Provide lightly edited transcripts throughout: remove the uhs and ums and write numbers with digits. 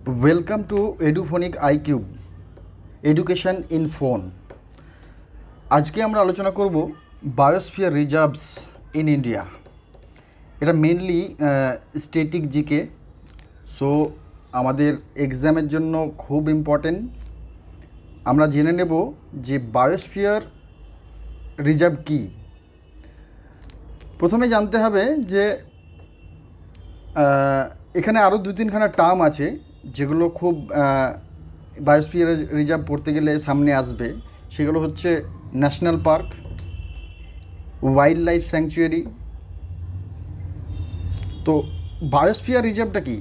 Welcome to Eduphonic iCube education in phone. আজকে আমরা আলোচনা করব বায়োস্ফিয়ার রিজার্ভস ইন ইন্ডিয়া। এটা মেনলি স্ট্যাটিক জিকে, সো আমাদের এক্সামের জন্য খুব ইম্পর্টেন্ট। আমরা জেনে নেব যে বায়োস্ফিয়ার রিজার্ভ কী। প্রথমে জানতে হবে যে এখানে আরও দু তিনখানা টার্ম আছে যেগুলো খুব বায়োস্ফিয়ার রিজার্ভ পড়তে গেলে সামনে আসবে। সেগুলো হচ্ছে national park, wild life sanctuary. তো বায়োস্ফিয়ার রিজার্ভটা কি?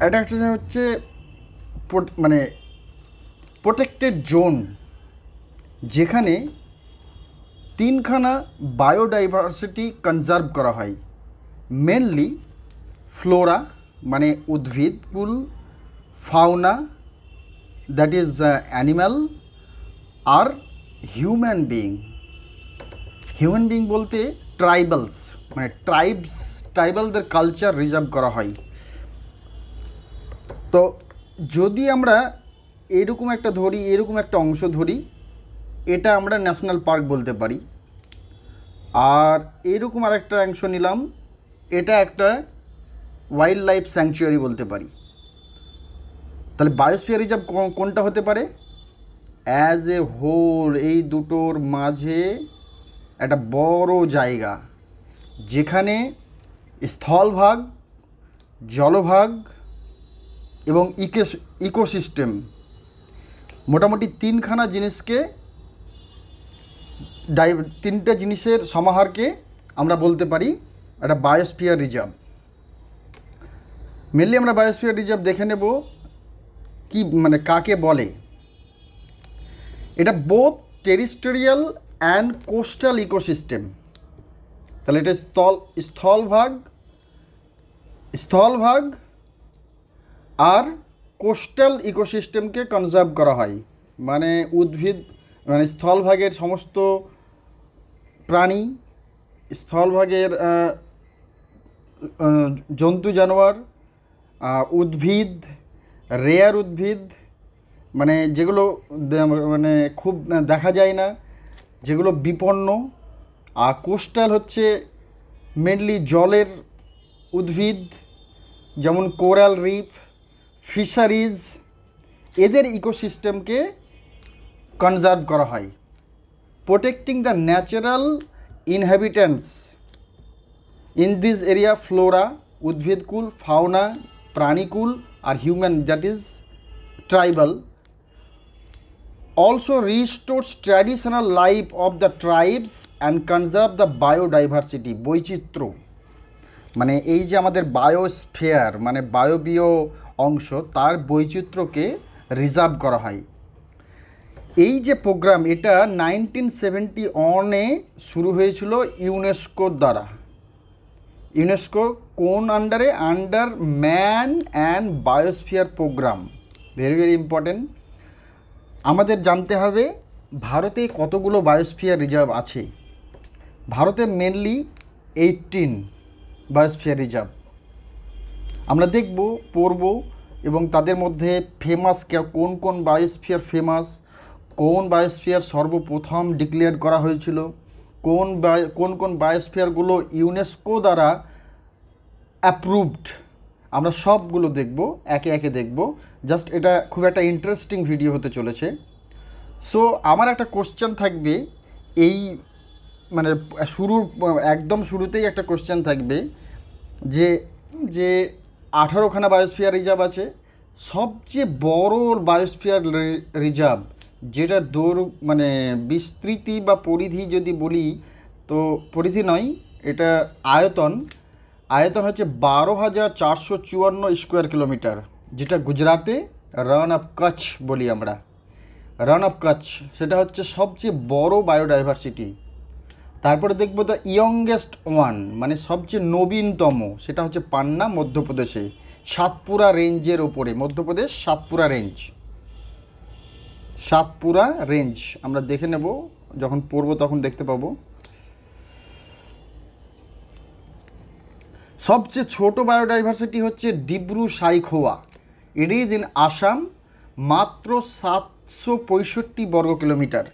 এটা একটা হচ্ছে মানে প্রোটেক্টেড জোন, যেখানে তিনখানা বায়োডাইভার্সিটি কনজার্ভ করা হয়। মেনলি ফ্লোরা মানে উদ্ভিদকুল, ফাউনা দ্যাট ইজ অ্যানিম্যাল, আর হিউম্যান বিইং বলতে ট্রাইবালস মানে ট্রাইবালদের কালচার রিজার্ভ করা হয়। তো যদি আমরা এরকম একটা অংশ ধরি, এটা আমরা ন্যাশনাল পার্ক বলতে পারি। আর এরকম আরেকটা অংশ নিলাম, এটা একটা ওয়াইল্ড লাইফ স্যাংচুয়ারি বলতে পারি। তাহলে বায়োস্ফিয়ার রিজার্ভ কোনটা হতে পারে? অ্যাজ এ হোল এই দুটোর মাঝে একটা বড় জায়গা, যেখানে স্থলভাগ, জলভাগ এবং ইকোসিস্টেম মোটামুটি তিনটা জিনিসের সমাহারকে আমরা বলতে পারি একটা বায়োস্ফিয়ার রিজার্ভ। মেনলি আমরা বায়োস্ফিয়ার রিজার্ভ দেখে নেব কি মানে কাকে বলে। এটা বোথ টেরিস্টেরিয়াল অ্যান্ড কোস্টাল ইকোসিস্টেম। তাহলে এটা স্থলভাগ আর কোস্টাল ইকোসিস্টেমকে কনজার্ভ করা হয়। মানে উদ্ভিদ মানে স্থলভাগের সমস্ত প্রাণী, স্থলভাগের জন্তু জানোয়ার, উদ্ভিদ, রেয়ার উদ্ভিদ মানে যেগুলো মানে খুব দেখা যায় না, যেগুলো বিপন্ন। আর কোস্টাল হচ্ছে মেনলি জলের উদ্ভিদ, যেমন কোরাল রিফ, ফিশারিজ, এদের ইকোসিস্টেমকে কনজার্ভ করা হয়। Protecting the natural inhabitants in this area, flora উদ্ভিদকুল, ফাউনা প্রাণীকুল, আর human that is tribal. Also restores traditional life of the tribes and conserve the biodiversity, বৈচিত্র্য। মানে এই যে আমাদের বায়োস্ফিয়ার মানে বায়বীয় অংশ, তার বৈচিত্র্যকে রিজার্ভ করা হয়। এই যে প্রোগ্রাম, এটা 1971-এ শুরু হয়েছিল ইউনেস্কোর দ্বারা। ইউনেস্কো কোন আন্ডারে? Under man and biosphere program. Very very important. আমাদের জানতে হবে ভারতে কতগুলো বায়োস্ফিয়ার রিজার্ভ আছে। ভারতে মেনলি 18 বায়োস্ফিয়ার রিজার্ভ আমরা দেখব, পড়ব, এবং তাদের মধ্যে ফেমাস কোন কোন বায়োস্ফিয়ার ফেমাস, কোন বায়োস্ফিয়ার সর্বপ্রথম ডিক্লেয়ার করা হয়েছিল, কোন কোন বায়োস্ফিয়ারগুলো ইউনেস্কো দ্বারা অ্যাপ্রুভড, আমরা সবগুলো দেখব, একে একে দেখব। জাস্ট এটা খুব একটা ইন্টারেস্টিং ভিডিও হতে চলেছে। সো আমার একটা কোশ্চেন থাকবে এই মানে একদম শুরুতেই একটা কোশ্চেন থাকবে যে যে 18খানা বায়োস্ফিয়ার রিজার্ভ আছে, সবচেয়ে বড় বায়োস্ফিয়ার রিজার্ভ যেটা মানে বিস্তৃতি বা পরিধি যদি বলি, তো পরিধি নয়, এটা আয়তন হচ্ছে 12,454 স্কোয়ার কিলোমিটার, যেটা গুজরাটে রান অফ কচ্ছ বলি আমরা। রান অফ কচ্ছ সেটা হচ্ছে সবচেয়ে বড় বায়োডাইভার্সিটি। তারপরে দেখব দ্য ইয়ংগেস্ট ওয়ান মানে সবচেয়ে নবীনতম, সেটা হচ্ছে পান্না, মধ্যপ্রদেশে, সাতপুরা রেঞ্জের ওপরে। মধ্যপ্রদেশ সাতপুরা রেঞ্জ আমরা দেখে নেব, যখন পড়ব তখন দেখতে পাবো। সবচেয়ে ছোট বায়োডাইভার্সিটি হচ্ছে Dibru Saikhowa, it is in Assam, মাত্র 765 বর্গ কিলোমিটার।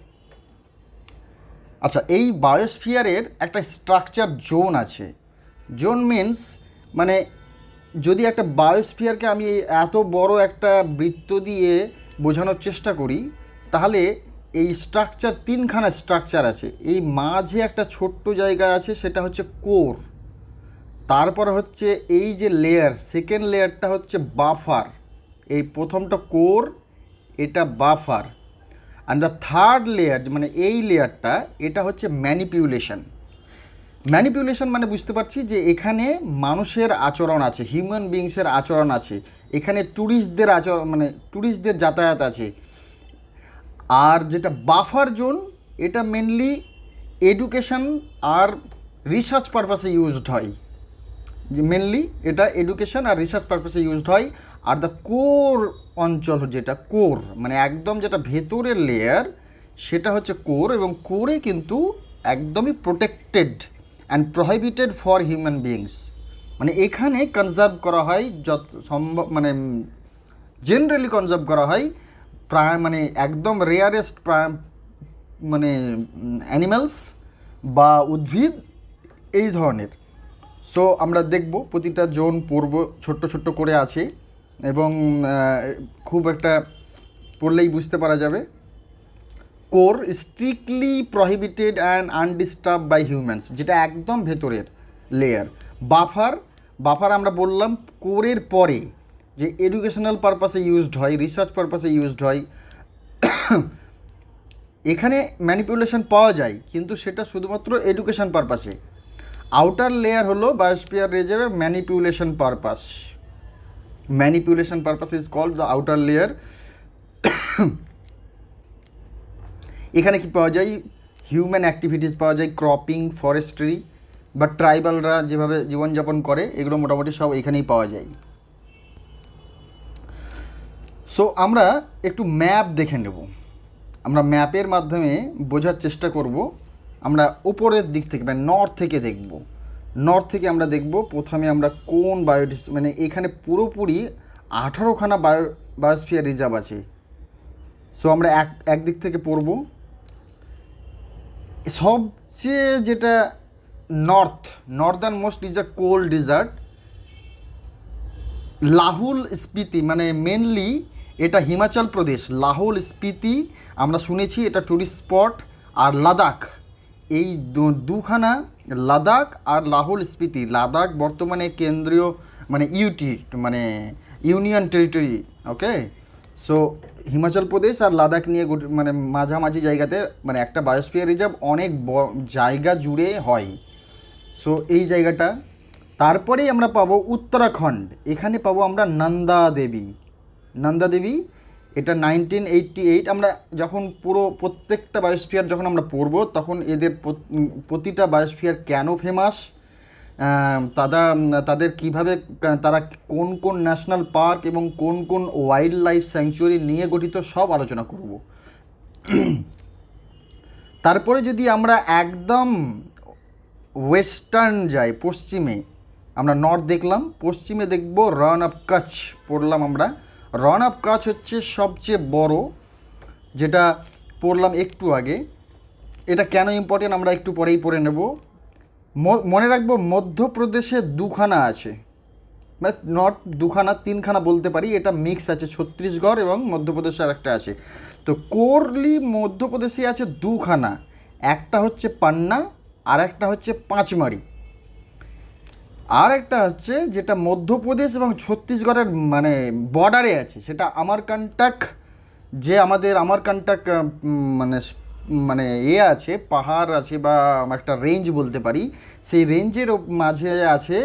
আচ্ছা, এই বায়োস্ফিয়ারের একটা স্ট্রাকচার জোন আছে। জোন মিন্স মানে যদি একটা বায়োস্ফিয়ারকে আমি এত বড় একটা বৃত্ত দিয়ে বোঝানোর চেষ্টা করি, তাহলে এই স্ট্রাকচার তিনখানা স্ট্রাকচার আছে। এই মাঝে একটা ছোট্ট জায়গা আছে, সেটা হচ্ছে কোর। তারপর হচ্ছে এই যে লেয়ার, সেকেন্ড লেয়ারটা হচ্ছে বাফার। এই প্রথমটা কোর, এটা buffer. And the third layer মানে এই লেয়ারটা, এটা হচ্ছে ম্যানিপুলেশন। ম্যানিপুলেশন মানে বুঝতে পারছি যে এখানে মানুষের আচরণ আছে, হিউম্যান বিংসের আচরণ আছে, এখানে ট্যুরিস্টদের আচরণ মানে ট্যুরিস্টদের যাতায়াত আছে। আর যেটা বাফার জোন, এটা মেনলি এডুকেশন আর রিসার্চ পারপাসে ইউজড হয়। মেনলি এটা এডুকেশন আর রিসার্চ পারপাসে ইউজড হয়। আর দ্য কোর অঞ্চল, যেটা কোর মানে একদম যেটা ভেতরের লেয়ার, সেটা হচ্ছে কোর। এবং কোরে কিন্তু একদমই protected and prohibited for human beings. মানে এখানে কনজার্ভ করা হয় যত সম্ভব, মানে জেনারেলি কনজার্ভ করা হয় প্রায় মানে একদম রেয়ারেস্ট মানে অ্যানিম্যালস বা উদ্ভিদ এই ধরনের। সো আমরা দেখব প্রতিটা জোন পড়ব, ছোট্ট ছোট্ট করে আছে এবং খুব একটা পড়লেই বুঝতে পারা যাবে। Core strictly prohibited and undisturb by humans, যেটা একদম ভেতরের লেয়ার। বাফার, বাফার আমরা বললাম কোরের পরে যে এডুকেশনাল পারপাসে ইউজড হয়, রিসার্চ পারপাসে ইউজড হয়। এখানে ম্যানিপুলেশন পাওয়া যায়, কিন্তু সেটা শুধুমাত্র এডুকেশন পারপাসে। আউটার লেয়ার হলো বায়োস্ফিয়ার রেঞ্জের manipulation purpose. Manipulation purpose is called the outer layer. এখানে কি পাওয়া যায়? হিউম্যান অ্যাক্টিভিটিস পাওয়া যায়, ক্রপিং, ফরেস্ট্রি বা ট্রাইবালরা যেভাবে জীবনযাপন করে, এগুলো মোটামুটি সব এখানেই পাওয়া যায়। সো আমরা একটু ম্যাপ দেখে নেব। আমরা ম্যাপের মাধ্যমে বোঝার চেষ্টা করব। আমরা উপরের দিক থেকে মানে নর্থ থেকে দেখব। নর্থ থেকে আমরা দেখব প্রথমে আমরা কোন মানে এখানে পুরোপুরি 18খানা বায়োস্ফিয়ার রিজার্ভ আছে। সো আমরা এক দিক থেকে পড়ব। সবচেয়ে যেটা Northern most is a cold dessert. লাহুল স্পিতি মানে মেনলি এটা হিমাচল প্রদেশ, লাহুল স্পিতি আমরা শুনেছি এটা ট্যুরিস্ট স্পট। আর লাদাখ, এই দুখানা লাদাখ আর লাহুল স্পিতি। লাদাখ বর্তমানে কেন্দ্রীয় মানে মানে ইউনিয়ন টেরিটরি, ওকে। সো হিমাচল প্রদেশ আর লাদাখ নিয়ে মানে মাঝামাঝি জায়গাতে মানে একটা বায়োস্ফিয়ার রিজার্ভ অনেক জায়গা জুড়ে হয়। সো এই জায়গাটা। তারপরেই আমরা পাবো উত্তরাখণ্ড। এখানে পাবো আমরা নন্দা দেবী। এটা 1988 আমরা যখন প্রত্যেকটা বায়োস্ফিয়ার যখন আমরা পড়ব, তখন এদের প্রতিটা বায়োস্ফিয়ার কেন ফেমাস, তাদের কিভাবে তারা কোন কোন ন্যাশনাল পার্ক এবং কোন কোন ওয়াইল্ড লাইফ স্যাংচুয়ারি নিয়ে গঠিত সব আলোচনা করব। তারপরে যদি আমরা একদম ওয়েস্টার্ন যাই, পশ্চিমে, আমরা নর্থ দেখলাম, পশ্চিমে দেখব রান অফ কচ্ছ পড়লাম আমরা। রান অফ কচ্ছ হচ্ছে সবচেয়ে বড়, যেটা পড়লাম একটু আগে। এটা কেন ইম্পর্টেন্ট আমরা একটু পরেই পড়ে নেব। মনে রাখবো মধ্যপ্রদেশে দুখানা আছে, মানে নর্থ দুখানা, তিনখানা বলতে পারি, এটা মিক্স আছে, ছত্তিশগড় এবং মধ্যপ্রদেশে আর একটা আছে। তো কোরলি মধ্যপ্রদেশে আছে দুখানা, একটা হচ্ছে পান্না আর একটা হচ্ছে পাঁচমারি। আর একটা হচ্ছে যেটা মধ্যপ্রদেশ এবং ছত্তিশগড়ের মানে বর্ডারে আছে, সেটা আমারকান্টক। যে আমাদের আমারকান্টক মানে মানে আছে, পাহাড় আছে বা একটা রেঞ্জ বলতে পারি, সেই রেঞ্জের মাঝে আছে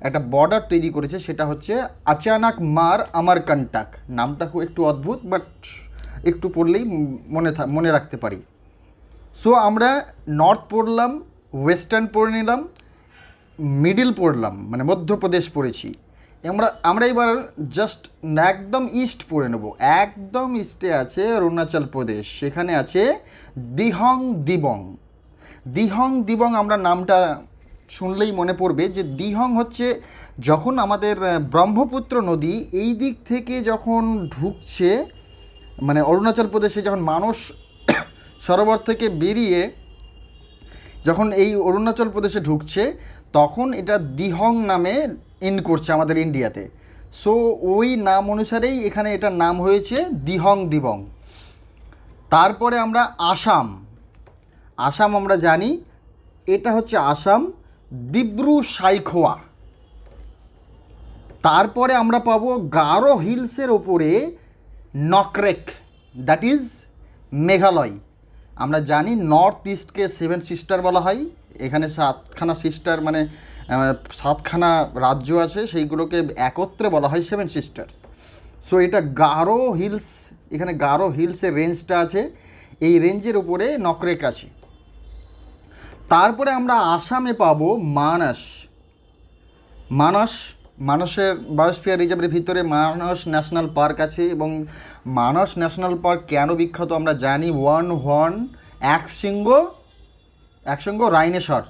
একটা বর্ডার তৈরি করেছে, সেটা হচ্ছে আচানক মার আমারকান্টক। নামটা খুব একটু অদ্ভুত, বাট একটু পড়লেই মনে রাখতে পারি। সো আমরা নর্থ পড়লাম, ওয়েস্টার্ন পড়ে নিলাম, মিডিল পড়লাম মানে মধ্যপ্রদেশ পড়েছি। আমরা এবার জাস্ট একদম ইস্ট পড়ে নেব। একদম ইস্টে আছে অরুণাচল প্রদেশ, সেখানে আছে দিহং দিবং। আমরা নামটা শুনলেই মনে পড়বে যে দিহং হচ্ছে যখন আমাদের ব্রহ্মপুত্র নদী এই দিক থেকে যখন ঢুকছে, মানে অরুণাচল প্রদেশে যখন মানস সরোবর থেকে বেরিয়ে যখন এই অরুণাচল প্রদেশে ঢুকছে, তখন এটা দিহং নামে এন্ড করছে আমাদের ইন্ডিয়াতে। সো ওই নাম অনুসারেই এখানে এটার নাম হয়েছে দিহং দিবং। তারপরে আমরা আসাম, আসাম আমরা জানি এটা হচ্ছে আসাম দিব্রু সাইখোয়া। তারপরে আমরা পাবো গারো হিলসের ওপরে নকরেক, দ্যাট ইজ মেঘালয়। আমরা জানি নর্থ ইস্টকে সেভেন সিস্টার বলা হয়, এখানে সাতখানা সিস্টার মানে সাতখানা রাজ্য আছে, সেইগুলোকে একত্রে বলা হয় সেভেন সিস্টার্স। সো এটা গারো হিলস, এখানে গারো হিলসের রেঞ্জটা আছে, এই রেঞ্জের উপরে নকরেক আছে। তারপরে আমরা আসামে পাবো মানস। মানসের বায়োস্ফিয়ার রিজার্ভের ভিতরে মানস ন্যাশনাল পার্ক আছে, এবং মানস ন্যাশনাল পার্ক কেন বিখ্যাত আমরা জানি, ওয়ান হর্ন একশৃঙ্গ রাইনোসর।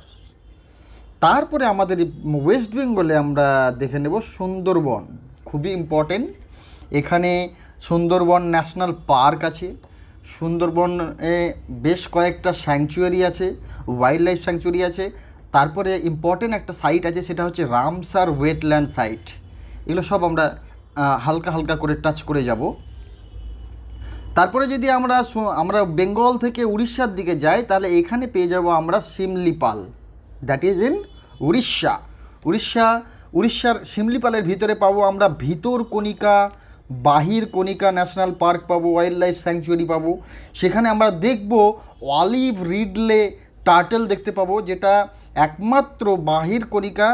তারপরে আমাদের ওয়েস্ট বেঙ্গলে আমরা দেখে নেব সুন্দরবন, খুবই ইম্পর্টেন্ট। এখানে সুন্দরবন ন্যাশনাল পার্ক আছে, সুন্দরবনে বেশ কয়েকটা স্যাংচুয়ারি আছে, ওয়াইল্ড লাইফ স্যাংচুয়ারি আছে। তারপরে ইম্পর্টেন্ট একটা সাইট আছে, সেটা হচ্ছে রামসার ওয়েটল্যান্ড সাইট। এগুলো সব আমরা হালকা হালকা করে টাচ করে যাব। তারপরে যদি আমরা বেঙ্গল থেকে উড়িষ্যার দিকে যাই, তাহলে এখানে পেয়ে যাব আমরা শিমলিপাল, দ্যাট ইজ ইন উড়িষ্যার শিমলিপালের ভিতরে পাবো আমরা ভিতরকণিকা, বাহিরকণিকা ন্যাশনাল পার্ক পাবো, ওয়াইল্ড লাইফ স্যাংচুয়ারি পাবো। সেখানে আমরা দেখব অলিভ রিডলে টার্টল দেখতে পাবো, যেটা একমাত্র বাহিরকণিকা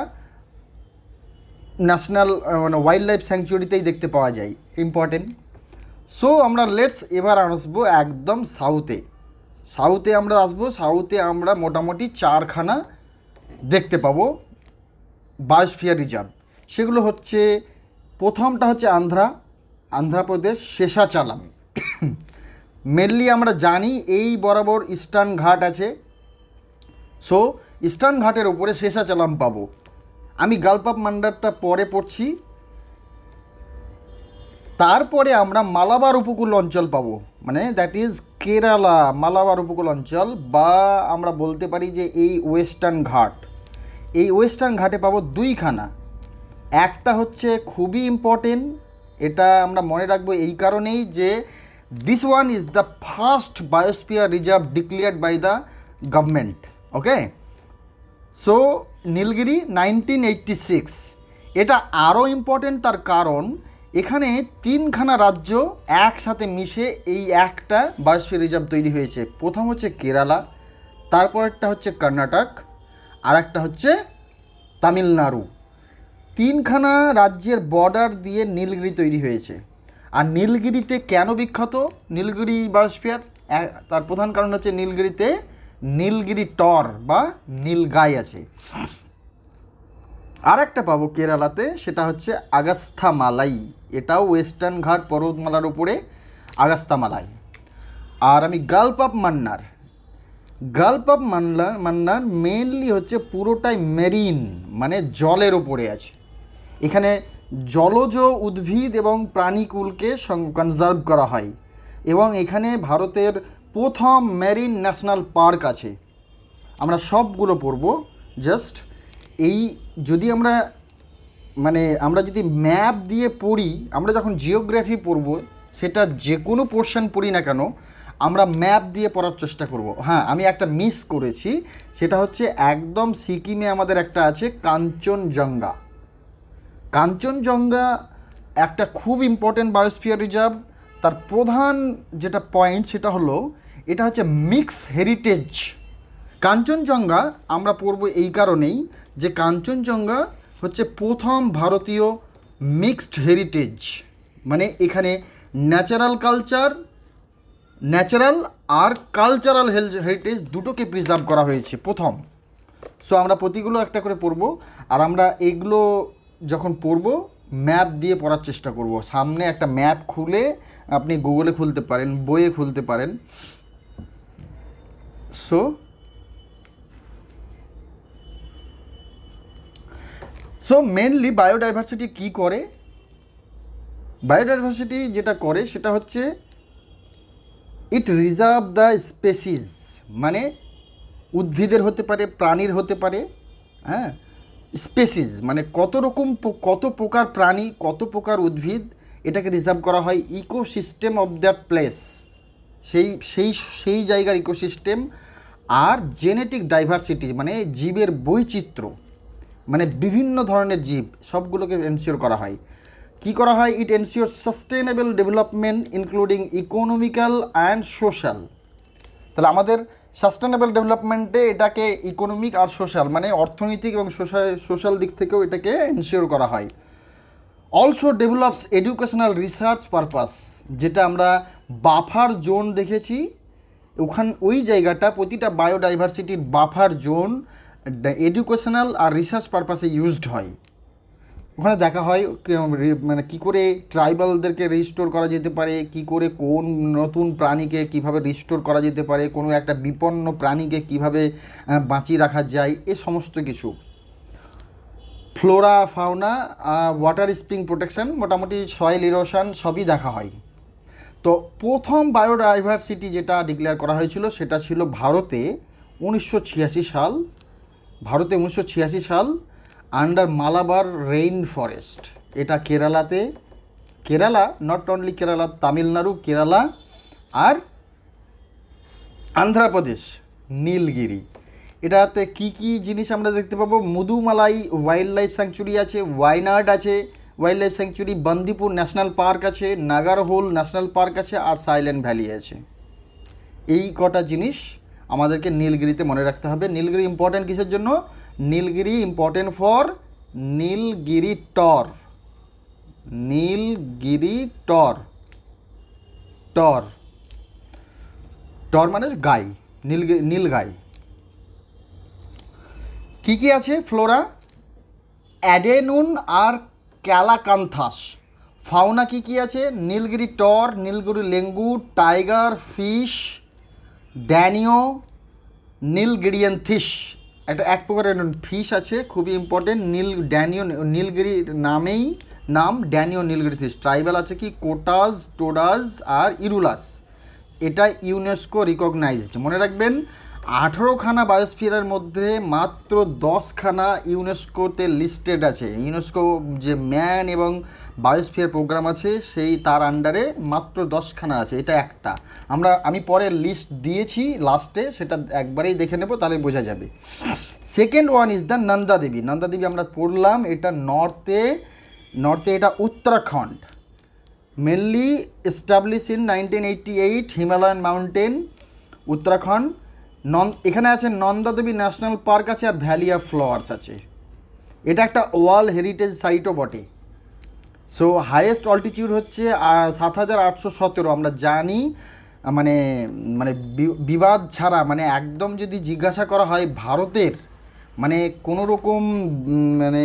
ন্যাশনাল মানে ওয়াইল্ড লাইফ স্যাংচুয়ারিতেই দেখতে পাওয়া যায়, ইম্পর্টেন্ট। সো আমরা এবার আসবো একদম সাউথে আমরা আসবো। সাউথে আমরা মোটামুটি 4খানা দেখতে পাবো বায়োস্ফিয়ার রিজার্ভ। সেগুলো হচ্ছে, প্রথমটা হচ্ছে আন্ধ্রপ্রদেশ শেষাচালাম। মেনলি আমরা জানি এই বরাবর ইস্টার্ন ঘাট আছে, সো ইস্টার্ন ঘাটের উপরে শেষাচালাম পাবো। আমি গালফ অফ মান্নারটা পরে পড়ছি। তারপরে আমরা মালাবার উপকূল অঞ্চল পাবো, মানে দ্যাট ইজ কেরালা মালাবার উপকূল অঞ্চল, বা আমরা বলতে পারি যে এই ওয়েস্টার্ন ঘাটে পাবো 2খানা। একটা হচ্ছে খুবই ইম্পর্টেন্ট, এটা আমরা মনে রাখবো এই কারণেই যে this one is the first biosphere reserve declared by the government. Okay, so Nilgiri 1986। এটা আরও ইম্পর্টেন্ট তার কারণ এখানে 3খানা রাজ্য একসাথে মিশে এই একটা বায়োস্ফিয়ার রিজার্ভ তৈরি হয়েছে। প্রথম হচ্ছে কেরালা, তারপরেরটা হচ্ছে কর্ণাটক, আর একটা হচ্ছে তামিলনাড়ু। 3খানা রাজ্যের বর্ডার দিয়ে নীলগিরি তৈরি হয়েছে। আর নীলগিরিতে কেন বিখ্যাত নীলগিরি বায়োস্ফিয়ার, তার প্রধান কারণ হচ্ছে নীলগিরিতে নীলগিরি টর বা নীলগাই আছে। আর একটা পাবো কেরালাতে, সেটা হচ্ছে আগাস্থামালাই, এটাও ওয়েস্টার্ন ঘাট পর্বতমালার উপরে আগাস্থামালাই। আর আমি গালফ অফ মান্নার মেনলি হচ্ছে পুরোটাই মেরিন, মানে জলের ওপরে আছে। এখানে জলজ উদ্ভিদ এবং প্রাণীকুলকে কনজার্ভ করা হয়, এবং এখানে ভারতের প্রথম মেরিন ন্যাশনাল পার্ক আছে। আমরা সবগুলো পড়ব। জাস্ট এই যদি আমরা যদি ম্যাপ দিয়ে পড়ি, আমরা যখন জিওগ্রাফি পড়ব, সেটা যে কোনো পোর্শন পড়ি না কেন, আমরা ম্যাপ দিয়ে পড়ার চেষ্টা করব। হ্যাঁ, আমি একটা মিস করেছি, সেটা হচ্ছে একদম সিকিমে আমাদের একটা আছে কাঞ্চনজঙ্ঘা একটা খুব ইম্পর্টেন্ট বায়োস্ফিয়ার রিজার্ভ। তার প্রধান যেটা পয়েন্ট সেটা হলো এটা হচ্ছে মিক্স হেরিটেজ। কাঞ্চনজঙ্ঘা আমরা পড়ব এই কারণেই যে কাঞ্চনজঙ্ঘা হচ্ছে প্রথম ভারতীয় মিক্সড হেরিটেজ, মানে এখানে ন্যাচারাল আর কালচারাল হেরিটেজ দুটোকে প্রিজার্ভ করা হয়েছে প্রথম। সো আমরা প্রতিগুলো একটা করে পড়ব, আর আমরা এগুলো যখন পড়ব ম্যাপ দিয়ে পড়ার চেষ্টা করব। সামনে একটা ম্যাপ খুলে আপনি গুগলে খুলতে পারেন, বইয়ে খুলতে পারেন। সো সো মেনলি বায়োডাইভার্সিটি কী করে? বায়োডাইভার্সিটি যেটা করে সেটা হচ্ছে ইট রিজার্ভ দ্য স্পেসিস, মানে উদ্ভিদের হতে পারে, প্রাণীর হতে পারে, হ্যাঁ, স্পেসিস মানে কত রকম কত প্রকার প্রাণী, কত প্রকার উদ্ভিদ, এটাকে রিজার্ভ করা হয় ইকোসিস্টেম অফ দ্যাট প্লেস, সেই সেই সেই জায়গার ইকোসিস্টেম। আর জেনেটিক ডাইভার্সিটি মানে জীবের বৈচিত্র্য, মানে বিভিন্ন ধরনের জীব সবগুলোকে এনশিওর করা হয়। কি করা হয়? It ensure sustainable development including economical and social. তাহলে আমাদের সাস্টেনেবল ডেভেলপমেন্টে এটাকে ইকোনমিক আর সোশ্যাল মানে অর্থনৈতিক এবং সোশ্যাল দিক থেকেও এটাকে এনশিওর করা হয়। Also develops educational research purpose, যেটা আমরা বাফার জোন দেখেছি, ওই জায়গাটা প্রতিটা বায়োডাইভার্সিটির বাফার জোন এডুকেশনাল আর রিসার্চ পারপাসে ইউজড হয়। ওখানে দেখা হয় মানে কী করে ট্রাইবালদেরকে রিস্টোর করা যেতে পারে, কি করে কোন নতুন প্রাণীকে কিভাবে রিস্টোর করা যেতে পারে, কোনো একটা বিপন্ন প্রাণীকে কিভাবে বাঁচিয়ে রাখা যায়, এ সমস্ত কিছু। Flora fauna, water spring protection, মোটামুটি সয়েল ইরোশন সবই দেখা হয়। তো প্রথম বায়োডাইভার্সিটি যেটা ডিক্লেয়ার করা হয়েছিল সেটা ছিল ভারতে 1986 সাল, ভারতে 1986 সাল আন্ডার মালাবার রেইন ফরেস্ট। এটা কেরালাতে, কেরালা, নট অনলি কেরালা, তামিলনাড়ু, কেরালা আর অন্ধ্রপ্রদেশ, নীলগিরি। এটাতে কি কি জিনিস আমরা দেখতে পাবো? মুদুমালাই ওয়াইল্ড লাইফ স্যাংচুরি আছে, ওয়াইনাড আছে wild life sanctuary, Bandipur national park আছে, নাগারহোল ন্যাশনাল পার্ক আছে আর সাইলেন্ট ভ্যালি আছে। এই কটা জিনিস আমাদেরকে নীলগিরিতে মনে রাখতে হবে। নীলগিরি ইম্পর্টেন্ট কিসের জন্য? Nilgiri important for Nilgiri tahr, Nilgiri টর, টর, টর মানে গাই, নীল গাই। কী কী আছে ফ্লোরা? অ্যাডেনুন আর ক্যালাকান্থাস। ফাউনা কী কী আছে? Nilgiri tahr, Nilgiri langur, tiger fish, danio, নীলগিরিয়ানথিস, এক প্রকারের ফিশ আছে খুবই ইম্পর্টেন্ট, ড্যানিও, নীলগিরি নামেই নাম ড্যানিও নীলগিরি ফিশ। ট্রাইবাল আছে কি কোটাস, টোডাস আর ইরুলাস। এটা ইউনেস্কো রিকগনাইজড। মনে রাখবেন 18খানা বায়োস্ফিয়ারের মধ্যে মাত্র 10খানা ইউনেস্কোতে লিস্টেড আছে। ইউনেস্কো যে ম্যান এবং বায়োস্ফিয়ার প্রোগ্রাম আছে সেই তার আন্ডারে মাত্র 10খানা আছে, এটা একটা। আমি পরে লিস্ট দিয়েছি লাস্টে, সেটা একবারেই দেখে নেব, তাহলে বোঝা যাবে। Second one is the Nanda Devi. Nanda Devi আমরা পড়লাম, এটা নর্থে, এটা Uttarakhand, mainly establish in 1988, Himalayan mountain, Uttarakhand. এখানে আছে নন্দা দেবী ন্যাশনাল পার্ক আছে আর ভ্যালি অফ ফ্লাওয়ার্স আছে। এটা একটা ওয়ার্ল্ড হেরিটেজ সাইটও বটে। সো হাইয়েস্ট অল্টিটিউড হচ্ছে 7817। আমরা জানি মানে মানে বিবাদ ছাড়া, মানে একদম যদি জিজ্ঞাসা করা হয় ভারতের মানে কোনো রকম মানে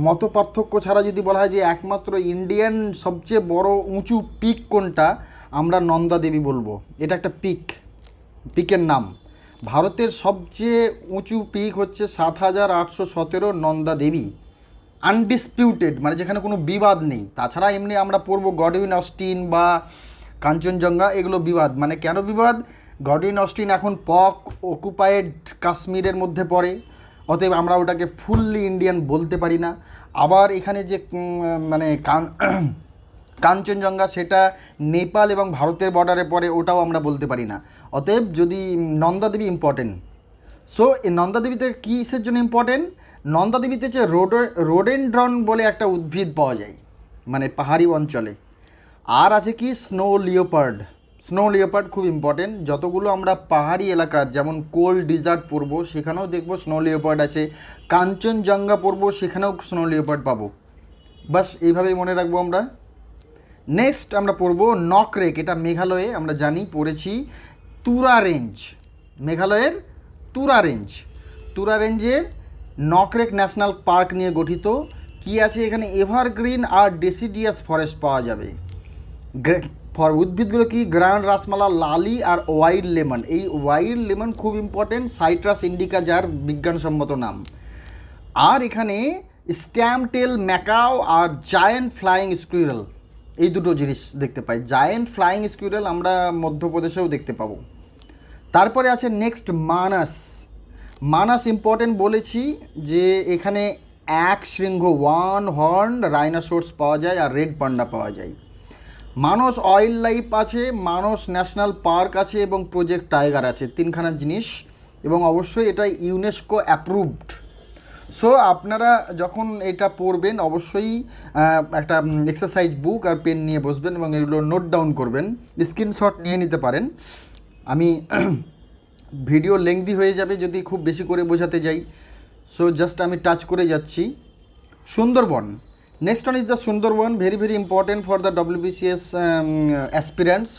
মতপার্থক্য ছাড়া যদি বলা হয় যে একমাত্র ইন্ডিয়ান সবচেয়ে বড় উঁচু পিক কোনটা, আমরা নন্দা দেবী বলবো। এটা একটা পিকের নাম। ভারতের সবচেয়ে উঁচু পিক হচ্ছে 7817 নন্দা দেবী, আনডিসপিউটেড, মানে যেখানে কোনো বিবাদ নেই। তাছাড়া এমনি আমরা পড়বো গডউইন অস্টিন বা কাঞ্চনজঙ্ঘা, এগুলো বিবাদ। মানে কেন বিবাদ? গডউইন অস্টিন এখন পক অকুপায়েড কাশ্মীরের মধ্যে পড়ে, অতএব আমরা ওটাকে ফুললি ইন্ডিয়ান বলতে পারি না। আবার এখানে যে মানে কাঞ্চনজঙ্ঘা সেটা নেপাল এবং ভারতের বর্ডারে পড়ে, ওটাও আমরা বলতে পারি না। অতএব যদি নন্দা দেবী ইম্পর্টেন্ট। সো এই নন্দা দেবীতে কিসের জন্য ইম্পর্টেন্ট? নন্দা দেবীতে যে রোডেনড্রন বলে একটা উদ্ভিদ পাওয়া যায় মানে পাহাড়ি অঞ্চলে। আর আছে কি স্নো লিওপার্ড। স্নো লিওপার্ড খুব ইম্পর্টেন্ট। যতগুলো আমরা পাহাড়ি এলাকার যেমন কোল্ড ডিজার্ট পড়বো সেখানেও দেখবো স্নো লিওপার্ড আছে, কাঞ্চনজঙ্ঘা পড়বো সেখানেও স্নো লিওপার্ড পাবো। বাস এইভাবেই মনে রাখবো আমরা। নেক্সট আমরা পড়বো নকরেক। এটা মেঘালয়ে আমরা জানি, পড়েছি। তুরা রেঞ্জ, মেঘালয়ের তুরা রেঞ্জ, তুরা রেঞ্জের নকরেক ন্যাশনাল পার্ক নিয়ে গঠিত। কি আছে এখানে? এভারগ্রিন আর ডেসিডিয়াস ফরেস্ট পাওয়া যাবে। উদ্ভিদগুলো কি? গ্র্যান্ড রাসমালা, লালি আর ওয়াইল্ড লেমন। এই ওয়াইল্ড লেমন খুব ইম্পর্টেন্ট, সাইট্রাস ইন্ডিকা যার বিজ্ঞানসম্মত নাম। আর এখানে স্ট্যামটেল ম্যাকাও আর জায়ান্ট ফ্লাইং স্কুইরেল, এই দুটো জিনিস দেখতে পাই। জায়ান্ট ফ্লাইং স্কুইরেল আমরা মধ্যপ্রদেশেও দেখতে পাবো। তারপরে আছে নেক্সট মানাস। মানাস ইম্পর্টেন্ট বলেছি যে এখানে এক শৃঙ্গ ওয়ান হর্ন রাইনোসরস পাওয়া যায় আর রেড পান্ডা পাওয়া যায়। মানস ওয়াইল্ড লাইফ আছে, মানস ন্যাশনাল পার্ক আছে এবং প্রজেক্ট টাইগার আছে, তিনখানা জিনিস, এবং অবশ্যই এটা ইউনেস্কো অ্যাপ্রুভড। সো আপনারা যখন এটা পড়বেন অবশ্যই একটা এক্সারসাইজ বুক আর পেন নিয়ে বসবেন এবং এগুলো নোট ডাউন করবেন, স্ক্রিনশট নিয়ে নিতে পারেন। আমি ভিডিও লেংদি হয়ে যাবে যদি খুব বেশি করে বোঝাতে যাই, সো জাস্ট আমি টাচ করে যাচ্ছি। Sundarban, next one is the Sundarban, very very important for the WBCS aspirants.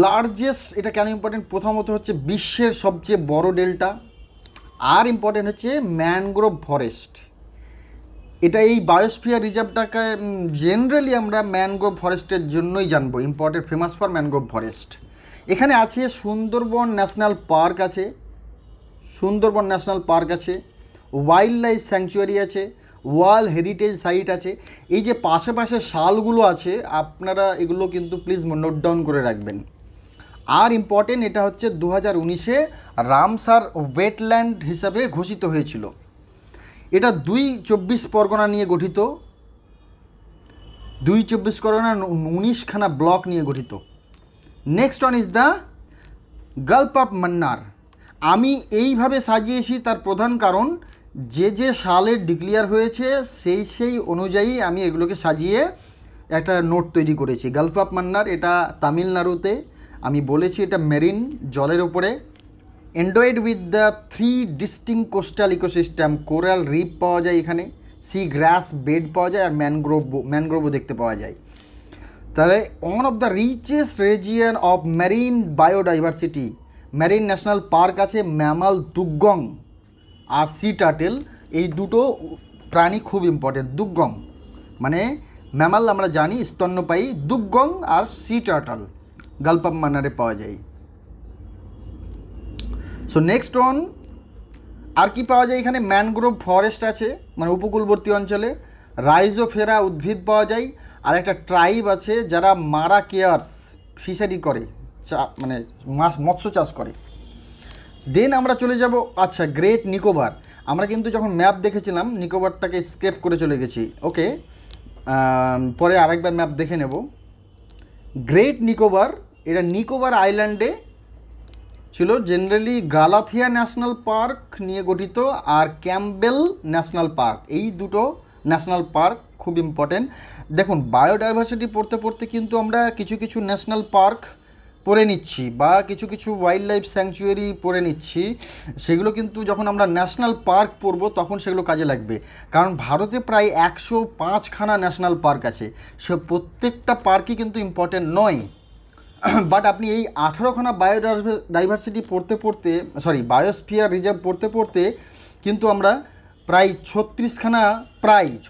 Largest, এটা কেন ইম্পর্টেন্ট? প্রথমত হচ্ছে বিশ্বের সবচেয়ে বড় ডেল্টা, আর ইম্পর্টেন্ট হচ্ছে ম্যানগ্রোভ ফরেস্ট। এটা এই বায়োস্ফিয়ার রিজার্ভটাকে জেনারেলি আমরা ম্যানগ্রোভ ফরেস্টের জন্যই জানবো, important, famous for mangrove forest. এখানে আছে সুন্দরবন ন্যাশনাল পার্ক আছে, সুন্দরবন ন্যাশনাল পার্ক আছে, ওয়াইল্ড লাইফ স্যাংচুয়ারি আছে, ওয়ার্ল্ড হেরিটেজ সাইট আছে। এই যে পাশে পাশে শালগুলো আছে আপনারা এগুলো কিন্তু প্লিজ নোট ডাউন করে রাখবেন। আর ইম্পর্টেন্ট, এটা হচ্ছে 2019-এ রামসার ওয়েটল্যান্ড হিসাবে ঘোষিত হয়েছিল। এটা 2 পরগনা নিয়ে গঠিত, 2 পরগনা 19খানা ব্লক নিয়ে গঠিত। Next one is the gulf of Mannar. আমি এইভাবে সাজিয়েছি, তার প্রধান কারণ যে যে সালে ডিক্লেয়ার হয়েছে সেই অনুযায়ী আমি এগুলোকে সাজিয়ে একটা নোট তৈরি করেছি। গালফ অফ মান্নার এটা তামিলনাড়ুতে, আমি বলেছি এটা মেরিন, জলের ওপরে, endowed with the 3 distinct coastal ecosystem. Coral reef পাওয়া যায় এখানে, সি গ্রাস বেড পাওয়া যায়, আর ম্যানগ্রোভও দেখতে পাওয়া যায়। তাহলে one of the richest region of marine biodiversity, marine national park আছে, ম্যামাল দুগ্গং আর সি টার্টেল, এই দুটো প্রাণী খুব ইম্পর্টেন্ট। দুগ্গং মানে ম্যামাল আমরা জানি স্তন্যপায়ী, দুগ্গং আর সি টার্টল গালফ অফ মান্নারে পাওয়া যায়। সো নেক্সট ওয়ান, আর কি পাওয়া যায় এখানে? ম্যানগ্রোভ ফরেস্ট আছে মানে উপকূলবর্তী অঞ্চলে, রাইজোফেরা উদ্ভিদ পাওয়া যায়, আর একটা ট্রাইব আছে যারা মারাকেয়ার্স ফিশারি করে, মানে মৎস্য চাষ করে। দেন আমরা চলে যাব, আচ্ছা, গ্রেট নিকোবর। আমরা কিন্তু যখন ম্যাপ দেখেছিলাম নিকোবরটাকে স্কেপ করে চলে গেছি, ওকে, পরে আরেকবার ম্যাপ দেখে নেব। গ্রেট নিকোবর, এটা নিকোবর আইল্যান্ডে ছিল, জেনারেলি গালাথিয়া ন্যাশনাল পার্ক নিয়ে গঠিত আর ক্যাম্পবেল ন্যাশনাল পার্ক, এই দুটো ন্যাশনাল পার্ক খুব ইম্পর্টেন্ট। দেখুন বায়োডাইভার্সিটি পড়তে পড়তে কিন্তু আমরা কিছু কিছু ন্যাশনাল পার্ক পড়ে নিচ্ছি বা কিছু কিছু ওয়াইল্ড লাইফ স্যাংচুয়ারি পড়ে নিচ্ছি, সেগুলো কিন্তু যখন আমরা ন্যাশনাল পার্ক পড়ব তখন সেগুলো কাজে লাগবে। কারণ ভারতে প্রায় 105খানা ন্যাশনাল পার্ক আছে, সে প্রত্যেকটা পার্কই কিন্তু ইম্পর্টেন্ট নয়। বাট আপনি এই 18খানা বায়োডাইভার্সিটি পড়তে পড়তে, বায়োস্ফিয়ার রিজার্ভ পড়তে পড়তে কিন্তু আমরা প্রায়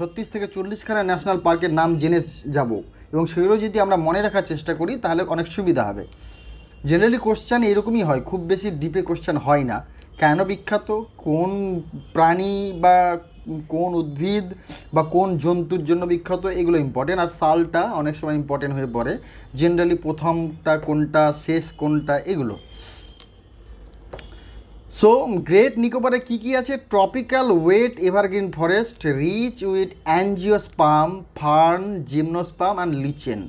36 থেকে 40খানা ন্যাশনাল পার্কের নাম জেনে যাব, এবং সেগুলো যদি আমরা মনে রাখার চেষ্টা করি তাহলে অনেক সুবিধা হবে। জেনারেলি কোশ্চেন এরকমই হয়, খুব বেশি ডিপে কোশ্চেন হয় না। কেন বিখ্যাত, কোন প্রাণী বা কোন উদ্ভিদ বা কোন জন্তুর জন্য বিখ্যাত, এগুলো ইম্পর্টেন্ট। আর সালটা অনেক সময় ইম্পর্টেন্ট হয়ে পড়ে, জেনারেলি প্রথমটা কোনটা শেষ কোনটা এগুলো। সো গ্রেট নিকোবরে কী কী আছে? Tropical wet evergreen forest rich with angiosperm, fern, gymnosperm and lichen.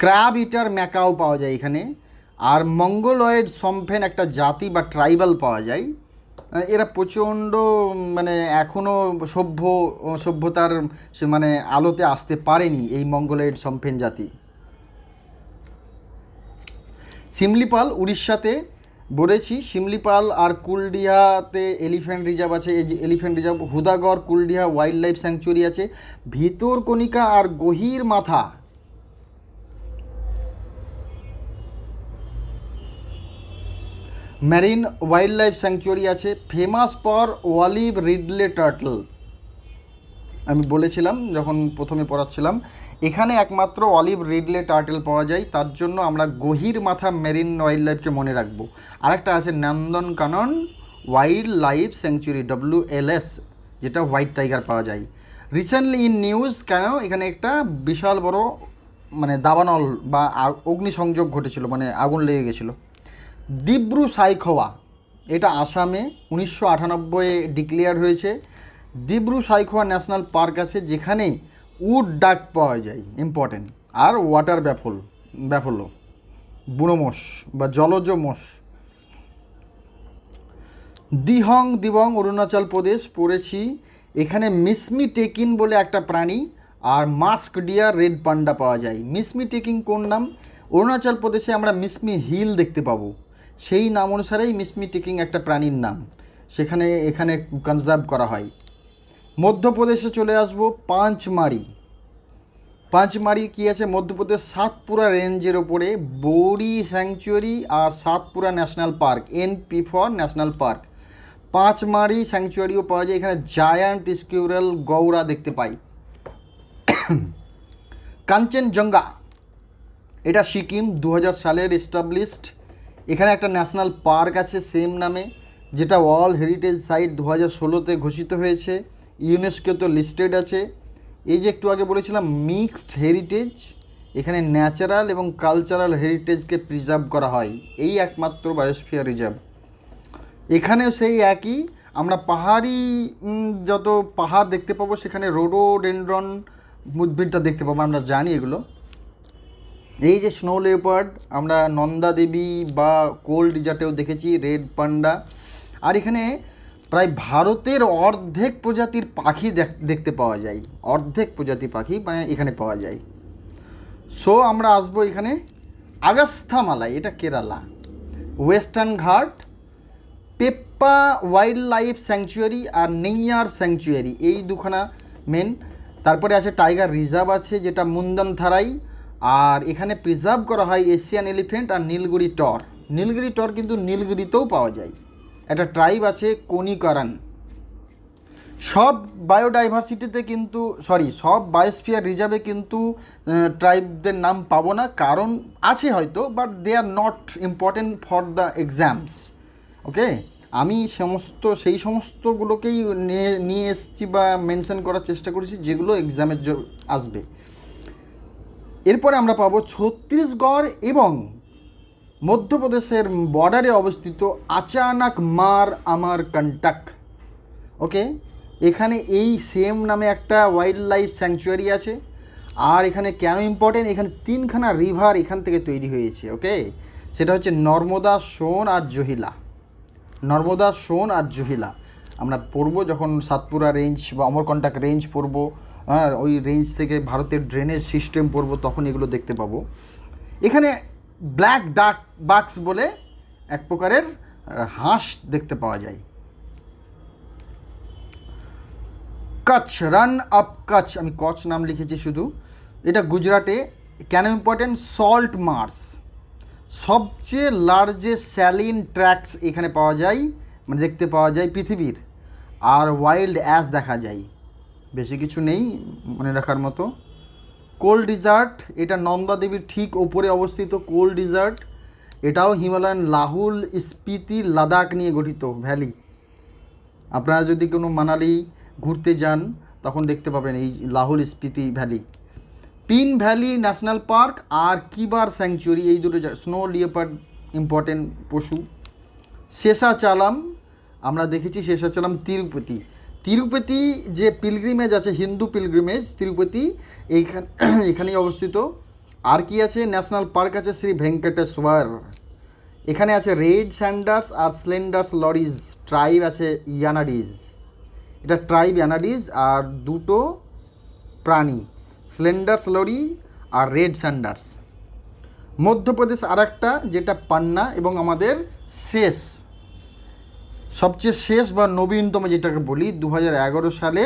Crab eater macaque পাওয়া যায় এখানে, আর মঙ্গোলয়েড সম্ফেন একটা জাতি বা ট্রাইবাল পাওয়া যায়। এরা প্রচণ্ড মানে এখনও সভ্যতার মানে আলোতে আসতে পারেনি এই মঙ্গোলয়েড সম্ফেন জাতি। সিমলিপাল উড়িষ্যাতে বলেছি, সিমলিপাল আর কুলডিহাতে এলিফ্যান্ট রিজার্ভ আছে, এই যে elephant reserve. Hadgarh Kuldiha wildlife sanctuary আছে। ভিতরকণিকা আর Gahirmatha marine wildlife sanctuary আছে, famous for olive ridley turtle. আমি বলেছিলাম যখন প্রথমে পড়াচ্ছিলাম, এখানে একমাত্র অলিভ রিডলে টার্টেল পাওয়া যায়, তার জন্য আমরা গহির মাথা মেরিন ওয়াইল্ড লাইফকে মনে রাখবো। আরেকটা আছে Nandankanan wild life sanctuary WLS, যেটা হোয়াইট টাইগার পাওয়া যায়। রিসেন্টলি ইন নিউজ, কেন এখানে একটা বিশাল বড় মানে দাবানল বা অগ্নিসংযোগ ঘটেছিল, মানে আগুন লেগে গেছিলো। দিব্রু সাইখোয়া, এটা আসামে 1998 ডিক্লেয়ার হয়েছে। দিব্রু সাইখোয়া ন্যাশনাল পার্ক আছে, যেখানে উড ডাক পাওয়া যায়, ইম্পর্টেন্ট, আর ওয়াটার ব্যাফলো বুনো মোষ বা জলজ মোষ। দিবং অরুণাচল প্রদেশ পড়েছি, এখানে মিসমি টেকিন বলে একটা প্রাণী আর মাস্ক ডিয়ার রেড পান্ডা পাওয়া যায়। মিসমি টেকিন কোন নাম? অরুণাচল প্রদেশে আমরা মিসমি হিল দেখতে পাবো, সেই নাম অনুসারেই মিসমি টেকিং একটা প্রাণীর নাম, এখানে কনজার্ভ করা হয়। মধ্যপ্রদেশে চলে আসবো, পাঁচমারি কি আছে? মধ্যপ্রদেশ সাতপুরা রেঞ্জের ওপরে বৌরি স্যাংচুয়ারি আর Satpura national park, NP for national park. Pachmarhi স্যাংচুয়ারিও পাওয়া যায়, এখানে জায়ান্ট স্কিউরেল গৌরা দেখতে পাই। কাঞ্চনজঙ্ঘা, এটা সিকিম 2000 সালের এস্টাবলিশড। এখানে একটা ন্যাশনাল পার্ক আছে সেম নামে, যেটা ওয়ার্ল্ড হেরিটেজ সাইট 2016-তে ঘোষিত হয়েছে, ইউনেস্কোতে লিস্টেড আছে। এই যে একটু আগে বলেছিলাম মিক্সড হেরিটেজ, এখানে ন্যাচারাল এবং কালচারাল হেরিটেজকে প্রিজার্ভ করা হয়, এই একমাত্র বায়োস্ফিয়ার রিজার্ভ। এখানেও সেই একই, আমরা পাহাড়ি যত পাহাড় দেখতে পাবো, সেখানে রোডোডেনড্রন উদ্ভিদটা দেখতে পাবো, আমরা জানি এগুলো। এই যে স্নো লেপার্ড, আমরা নন্দা দেবী বা কোল্ড ডিজার্টেও দেখেছি, রেড পান্ডা। আর এখানে প্রায় ভারতের অর্ধেক প্রজাতির পাখি দেখতে পাওয়া যায়, অর্ধেক প্রজাতির পাখি মানে এখানে পাওয়া যায়। সো আমরা আসবো এখানে আগাস্থামালাই, এটা কেরালা। ওয়েস্টার্ন ঘাট, পেপ্পা ওয়াইল্ড লাইফ স্যাংচুয়ারি আর নেইয়ার স্যাংচুয়ারি, এই দুখানা মেন। তারপরে আছে টাইগার রিজার্ভ আছে, যেটা মুন্দনথারাই, আর এখানে প্রিজার্ভ করা হয় এশিয়ান এলিফ্যান্ট আর নীলগিরি টর। নীলগিরি টর কিন্তু নীলগিরিতেও পাওয়া যায়। একটা ট্রাইব আছে কনিকারান। সব বায়োডাইভার্সিটিতে কিন্তু সব বায়োস্ফিয়ার রিজার্ভে কিন্তু ট্রাইবদের নাম পাবো না, কারণ আছে হয়তো, but they are not important for the exams. Okay, আমি সেই সমস্তগুলোকেই নিয়ে এসেছি বা মেনশন করার চেষ্টা করেছি যেগুলো এক্সামের আসবে। এরপরে আমরা পাবো ছত্তিশগড় এবং মধ্যপ্রদেশের বর্ডারে অবস্থিত আচানক মার আমার কন্টাক। ওকে, এখানে এই সেম নামে একটা ওয়াইল্ড লাইফ স্যাংচুয়ারি আছে। আর এখানে কেন ইম্পর্টেন্ট, এখানে 3খানা রিভার এখান থেকে তৈরি হয়েছে। ওকে, সেটা হচ্ছে নর্মদা, সোন আর জহিলা। নর্মদা, সোন আর জহিলা আমরা পড়বো যখন সাতপুরা রেঞ্জ বা অমরকন্টক রেঞ্জ পড়বো, হ্যাঁ, ওই রেঞ্জ থেকে ভারতের ড্রেনেজ সিস্টেম পড়বো, তখন এগুলো দেখতে পাবো। এখানে ব্ল্যাক বাক্স বলে এক প্রকারের হাঁস দেখতে পাওয়া যায়। কচ্ছ, রান আপ কচ্ছ, আমি কচ্ছ নাম লিখেছি শুধু, এটা গুজরাটে। কেন ইম্পর্টেন্ট? সল্ট মার্স, সবচেয়ে লার্জেস্ট স্যালিন ট্র্যাক্টস এখানে পাওয়া যায়, মানে দেখতে পাওয়া যায় পৃথিবীর। আর ওয়াইল্ড অ্যাশ দেখা যায়, বেশি কিছু নেই মনে রাখার মতো। কোল্ড ডিজার্ট, এটা নন্দা দেবীর ঠিক ওপরে অবস্থিত কোল্ড ডিজার্ট। এটাও হিমালয়ান লাহুল স্পিতি লাদাখ নিয়ে গঠিত ভ্যালি। আপনারা যদি কোনো মানালি ঘুরতে যান তখন দেখতে পাবেন এই Lahaul Spiti valley. Pin valley national park আর কিবার স্যাংচুয়ারি, এই দুটো স্নো লিওপার্ড ইম্পর্টেন্ট পশু। শেষাচালাম, আমরা দেখেছি শেষাচালাম তিরুপতি যে পিলগ্রিমেজ আছে, হিন্দু পিলগ্রিমেজ তিরুপতি, এখানেই অবস্থিত। আর কি আছে? ন্যাশনাল পার্ক আছে শ্রী ভেঙ্কটেশ্বর। এখানে আছে রেড স্যান্ডার্স আর স্লেন্ডার্স লরিজ, ট্রাইব আছে ইয়ানাডিজ। এটা ট্রাইব ইয়ানাডিজ আর দুটো প্রাণী, স্লেন্ডার্স লরি আর রেড স্যান্ডার্স। মধ্যপ্রদেশ আর একটা, যেটা পান্না, এবং আমাদের সবচেয়ে শেষ বা নবীনতম যেটাকে বলি 2011 সালে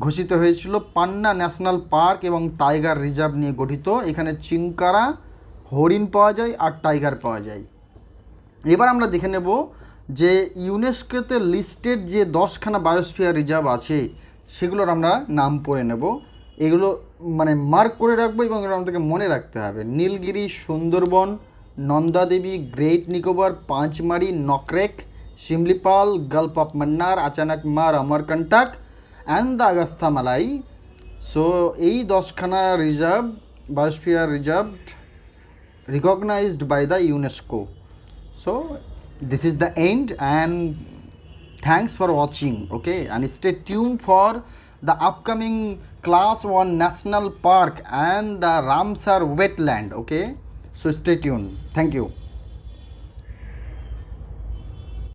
ঘোষিত হয়েছিল পান্না ন্যাশনাল পার্ক এবং টাইগার রিজার্ভ নিয়ে গঠিত। এখানে চিংকারা হরিণ পাওয়া যায় আর টাইগার পাওয়া যায়। এবার আমরা দেখে নেব যে ইউনেস্কোতে লিস্টেড যে 10খানা বায়োস্ফিয়ার রিজার্ভ আছে সেগুলোর আমরা নাম পড়ে নেব। এগুলো মানে মার্ক করে রাখবো এবং এগুলো আমাদেরকে মনে রাখতে হবে। Nilgiri, Sundarban, Nanda Devi, great Nicobar, Pachmarhi, Nokrek, Shimlipal, Gulf of Mannar, Achanakmar, Amarkantak, and the Agastha Malai. So এই 10খানা reserve biosphere reserve recognized by the UNESCO. So this is the end, and thanks for watching. Okay, and stay tuned for the upcoming class 1 national park and the Ramsar wetland. Okay, so stay tuned. Thank you.